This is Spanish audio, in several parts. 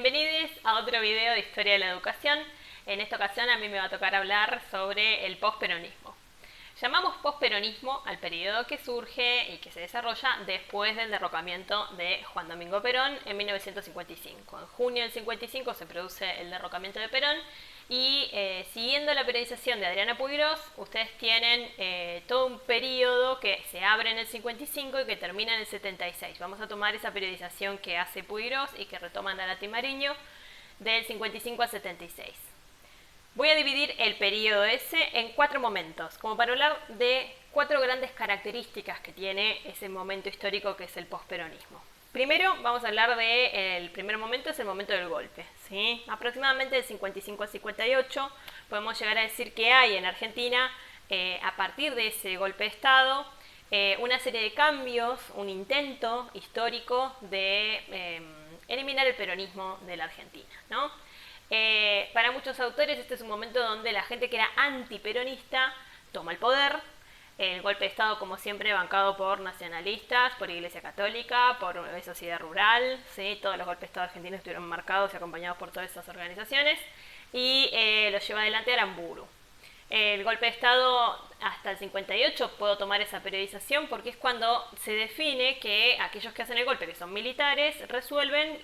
Bienvenidos a otro video de Historia de la Educación. En esta ocasión a mí me va a tocar hablar sobre el posperonismo. Llamamos posperonismo al periodo que surge y que se desarrolla después del derrocamiento de Juan Domingo Perón en 1955. En junio del 55 se produce el derrocamiento de Perón y siguiendo la periodización de Adriana Puigros, ustedes tienen todo un periodo que se abre en el 55 y que termina en el 76. Vamos a tomar esa periodización que hace Puigros y que retoma Narati Mariño del 55 al 76. Voy a dividir el periodo ese en 4 momentos, como para hablar de 4 grandes características que tiene ese momento histórico que es el posperonismo. Primero vamos a hablar del primer momento, es el momento del golpe, ¿sí? Aproximadamente del 55 al 58 podemos llegar a decir que hay en Argentina, a partir de ese golpe de Estado, una serie de cambios, un intento histórico de eliminar el peronismo de la Argentina, ¿no? Para muchos autores este es un momento donde la gente que era antiperonista toma el poder. El golpe de Estado, como siempre, bancado por nacionalistas, por Iglesia Católica, por Sociedad Rural, ¿sí? Todos los golpes de Estado argentinos estuvieron marcados y acompañados por todas esas organizaciones, y los lleva adelante Aramburu. El golpe de Estado hasta el 58 puedo tomar esa periodización porque es cuando se define que aquellos que hacen el golpe, que son militares, resuelven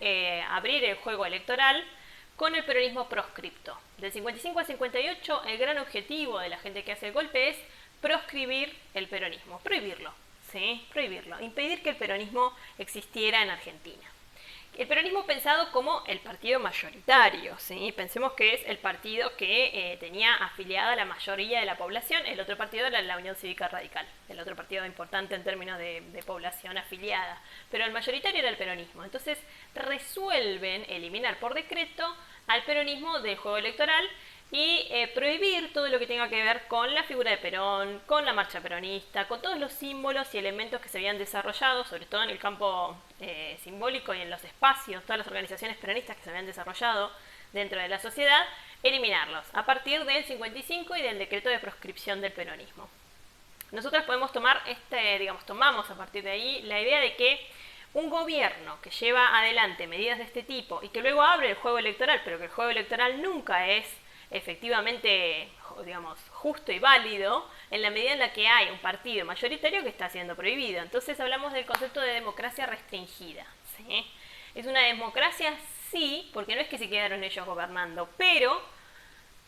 abrir el juego electoral con el peronismo proscripto. Del 55 al 58 el gran objetivo de la gente que hace el golpe es proscribir el peronismo, prohibirlo, ¿sí? Prohibirlo, impedir que el peronismo existiera en Argentina. El peronismo pensado como el partido mayoritario, ¿sí? Pensemos que es el partido que tenía afiliada a la mayoría de la población. El otro partido era la Unión Cívica Radical, el otro partido importante en términos de población afiliada, pero el mayoritario era el peronismo. Entonces resuelven eliminar por decreto al peronismo del juego electoral y prohibir todo lo que tenga que ver con la figura de Perón, con la marcha peronista, con todos los símbolos y elementos que se habían desarrollado, sobre todo en el campo simbólico y en los espacios, todas las organizaciones peronistas que se habían desarrollado dentro de la sociedad, eliminarlos a partir del 55 y del decreto de proscripción del peronismo. Nosotros podemos tomar tomamos a partir de ahí la idea de que un gobierno que lleva adelante medidas de este tipo y que luego abre el juego electoral, pero que el juego electoral nunca es efectivamente, digamos, justo y válido en la medida en la que hay un partido mayoritario que está siendo prohibido. Entonces hablamos del concepto de democracia restringida, ¿sí? Es una democracia, sí, porque no es que se quedaron ellos gobernando, pero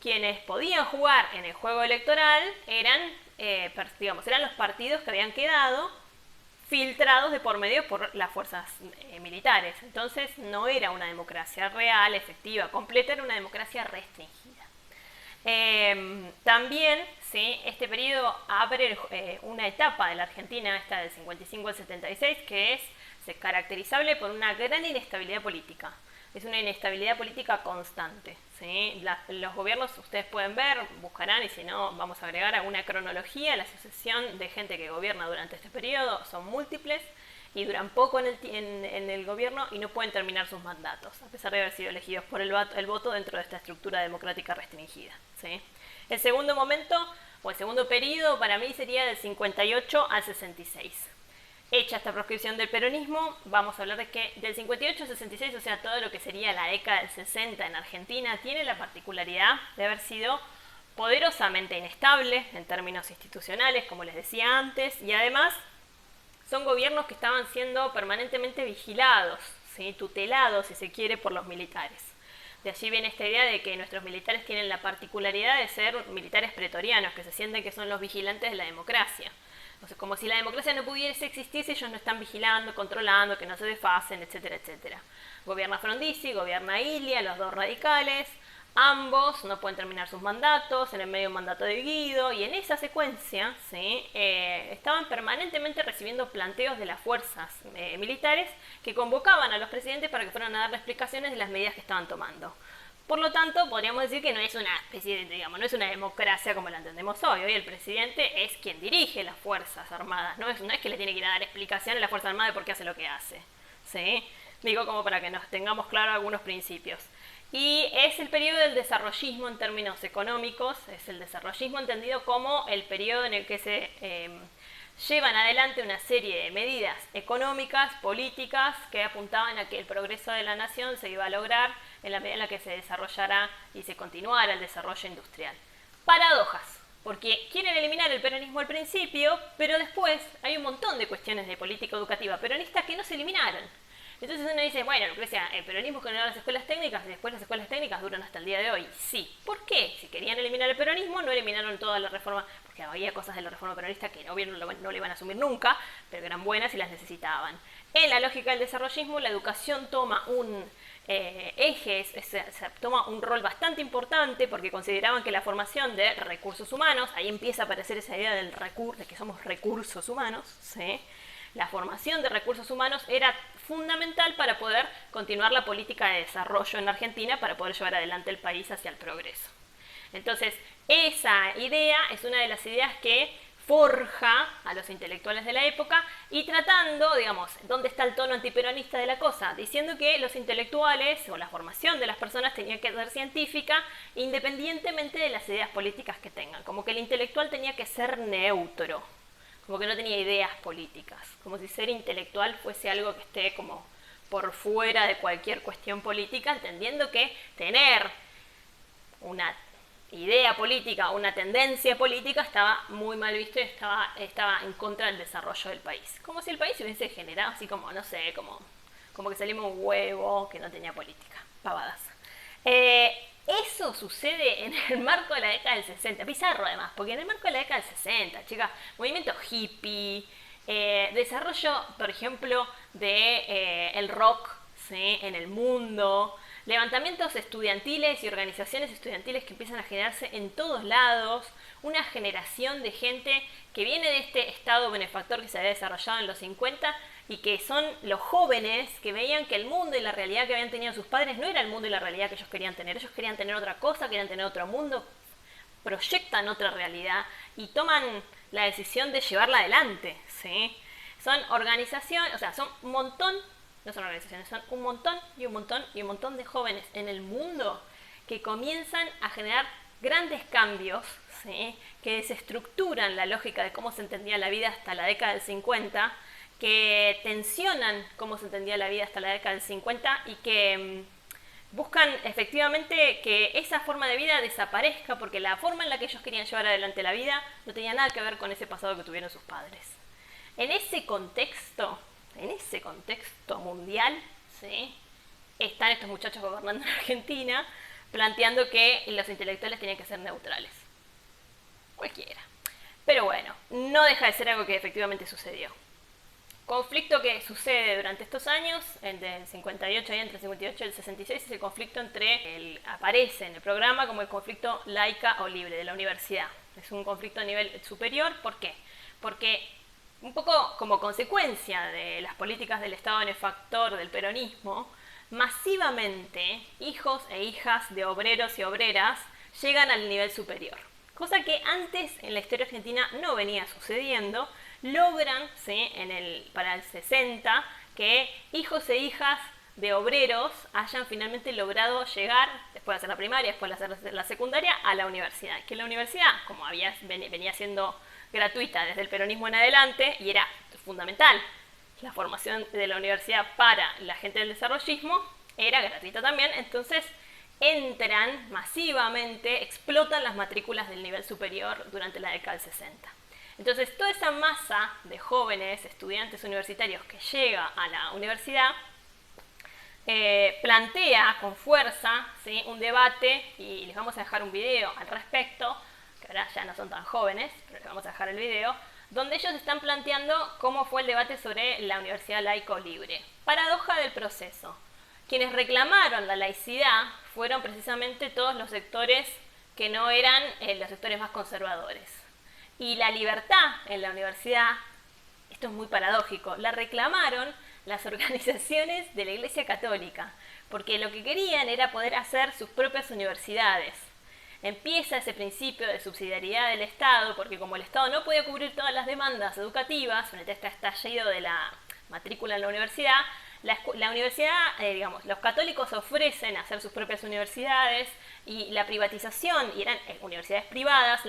quienes podían jugar en el juego electoral eran los partidos que habían quedado filtrados de por medio por las fuerzas militares. Entonces no era una democracia real, efectiva, completa, era una democracia restringida. También, ¿sí? Este periodo abre una etapa de la Argentina, esta del 55 al 76, que es caracterizable por una gran inestabilidad política. Es una inestabilidad política constante, ¿sí? Los gobiernos, ustedes pueden ver, buscarán, y si no, vamos a agregar alguna cronología. La sucesión de gente que gobierna durante este periodo son múltiples y duran poco en el gobierno y no pueden terminar sus mandatos, a pesar de haber sido elegidos por el voto dentro de esta estructura democrática restringida, ¿sí? El segundo momento, o el segundo periodo, para mí sería del 58 al 66. Hecha esta proscripción del peronismo, vamos a hablar de que del 58 al 66, o sea, todo lo que sería la década del 60 en Argentina, tiene la particularidad de haber sido poderosamente inestable en términos institucionales, como les decía antes, y además son gobiernos que estaban siendo permanentemente vigilados, ¿sí? Tutelados, si se quiere, por los militares. De allí viene esta idea de que nuestros militares tienen la particularidad de ser militares pretorianos, que se sienten que son los vigilantes de la democracia. O sea, como si la democracia no pudiese existir si ellos no están vigilando, controlando, que no se desfasen, etcétera, etcétera. Gobierna Frondizi, gobierna Ilia, los dos radicales. Ambos no pueden terminar sus mandatos, en el medio un mandato de Guido, y en esa secuencia, ¿sí? Estaban permanentemente recibiendo planteos de las fuerzas militares que convocaban a los presidentes para que fueran a darle explicaciones de las medidas que estaban tomando. Por lo tanto, podríamos decir que no es una especie de, no es una democracia como la entendemos hoy. Hoy el presidente es quien dirige las Fuerzas Armadas, no es que le tiene que ir a dar explicación a la Fuerza Armada de por qué hace lo que hace, ¿sí? Digo como para que nos tengamos claro algunos principios. Y es el periodo del desarrollismo en términos económicos, es el desarrollismo entendido como el periodo en el que llevan adelante una serie de medidas económicas, políticas, que apuntaban a que el progreso de la nación se iba a lograr en la medida en la que se desarrollara y se continuara el desarrollo industrial. Paradojas, porque quieren eliminar el peronismo al principio, pero después hay un montón de cuestiones de política educativa peronista que no se eliminaron. Entonces uno dice, bueno, Lucrecia, el peronismo generó las escuelas técnicas y después las escuelas técnicas duran hasta el día de hoy. Sí. ¿Por qué? Si querían eliminar el peronismo, no eliminaron toda la reforma, porque había cosas de la reforma peronista que obvio no le iban a asumir nunca, pero que eran buenas y las necesitaban. En la lógica del desarrollismo, la educación toma un eje, toma un rol bastante importante porque consideraban que la formación de recursos humanos, ahí empieza a aparecer esa idea de que somos recursos humanos, ¿sí? La formación de recursos humanos era fundamental para poder continuar la política de desarrollo en Argentina, para poder llevar adelante el país hacia el progreso. Entonces, esa idea es una de las ideas que forja a los intelectuales de la época y tratando, digamos, ¿dónde está el tono antiperonista de la cosa? Diciendo que los intelectuales o la formación de las personas tenía que ser científica independientemente de las ideas políticas que tengan, como que el intelectual tenía que ser neutro, como que no tenía ideas políticas, como si ser intelectual fuese algo que esté como por fuera de cualquier cuestión política, entendiendo que tener una idea política o una tendencia política estaba muy mal visto y estaba en contra del desarrollo del país. Como si el país se hubiese generado así como, no sé, como que salimos un huevo que no tenía política. Pavadas. Eso sucede en el marco de la década del 60. Bizarro además, porque en el marco de la década del 60, chicas, movimiento hippie, desarrollo, por ejemplo, de el rock, ¿sí?, en el mundo, levantamientos estudiantiles y organizaciones estudiantiles que empiezan a generarse en todos lados, una generación de gente que viene de este estado benefactor que se había desarrollado en los 50 y que son los jóvenes que veían que el mundo y la realidad que habían tenido sus padres no era el mundo y la realidad que ellos querían tener otra cosa, querían tener otro mundo, proyectan otra realidad y toman la decisión de llevarla adelante, ¿sí? Son organizaciones, o sea, son un montón, no son organizaciones, son un montón y un montón y un montón de jóvenes en el mundo que comienzan a generar grandes cambios, ¿sí?, que desestructuran la lógica de cómo se entendía la vida hasta la década del 50, que tensionan cómo se entendía la vida hasta la década del 50 y que buscan efectivamente que esa forma de vida desaparezca porque la forma en la que ellos querían llevar adelante la vida no tenía nada que ver con ese pasado que tuvieron sus padres. En ese contexto mundial, ¿sí?, están estos muchachos gobernando en Argentina planteando que los intelectuales tenían que ser neutrales. Cualquiera. Pero bueno, no deja de ser algo que efectivamente sucedió. Conflicto que sucede durante estos años, entre el 58 y entre el 58 y el 66, es el conflicto aparece en el programa como el conflicto laica o libre de la universidad. Es un conflicto a nivel superior. ¿Por qué? Porque un poco como consecuencia de las políticas del Estado benefactor del peronismo, masivamente hijos e hijas de obreros y obreras llegan al nivel superior. Cosa que antes en la historia argentina no venía sucediendo. Logran, ¿sí?, para el 60 que hijos e hijas de obreros hayan finalmente logrado llegar, después de hacer la primaria, después de hacer la secundaria, a la universidad. Que la universidad, como venía siendo gratuita desde el peronismo en adelante, y era fundamental la formación de la universidad para la gente del desarrollismo, era gratuita también, entonces entran masivamente, explotan las matrículas del nivel superior durante la década del 60. Entonces, toda esa masa de jóvenes, estudiantes universitarios que llega a la universidad, plantea con fuerza, ¿sí?, un debate, y les vamos a dejar un video al respecto, que ahora ya no son tan jóvenes, pero les vamos a dejar el video, donde ellos están planteando cómo fue el debate sobre la universidad laica o libre. Paradoja del proceso. Quienes reclamaron la laicidad fueron precisamente todos los sectores que no eran los sectores más conservadores. Y la libertad en la universidad, esto es muy paradójico, la reclamaron las organizaciones de la Iglesia Católica, porque lo que querían era poder hacer sus propias universidades. Empieza ese principio de subsidiariedad del Estado, porque como el Estado no podía cubrir todas las demandas educativas frente a este estallido de la matrícula en la universidad, la universidad, digamos, los católicos ofrecen hacer sus propias universidades y la privatización, y eran universidades privadas,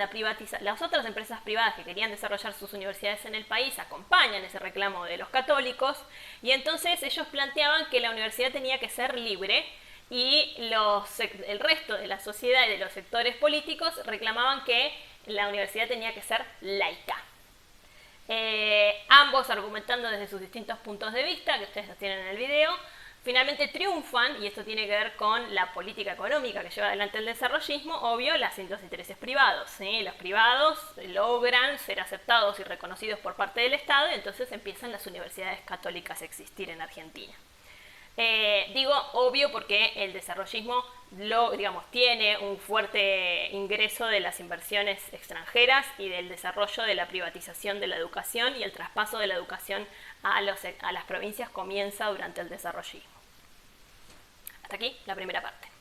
las otras empresas privadas que querían desarrollar sus universidades en el país acompañan ese reclamo de los católicos y entonces ellos planteaban que la universidad tenía que ser libre y el resto de la sociedad y de los sectores políticos reclamaban que la universidad tenía que ser laica. Ambos argumentando desde sus distintos puntos de vista, que ustedes los tienen en el video, finalmente triunfan, y esto tiene que ver con la política económica que lleva adelante el desarrollismo, obvio, los intereses privados. ¿Sí? Los privados logran ser aceptados y reconocidos por parte del Estado, y entonces empiezan las universidades católicas a existir en Argentina. Digo obvio porque el desarrollismo tiene un fuerte ingreso de las inversiones extranjeras y del desarrollo de la privatización de la educación, y el traspaso de la educación a las provincias comienza durante el desarrollismo. Hasta aquí la primera parte.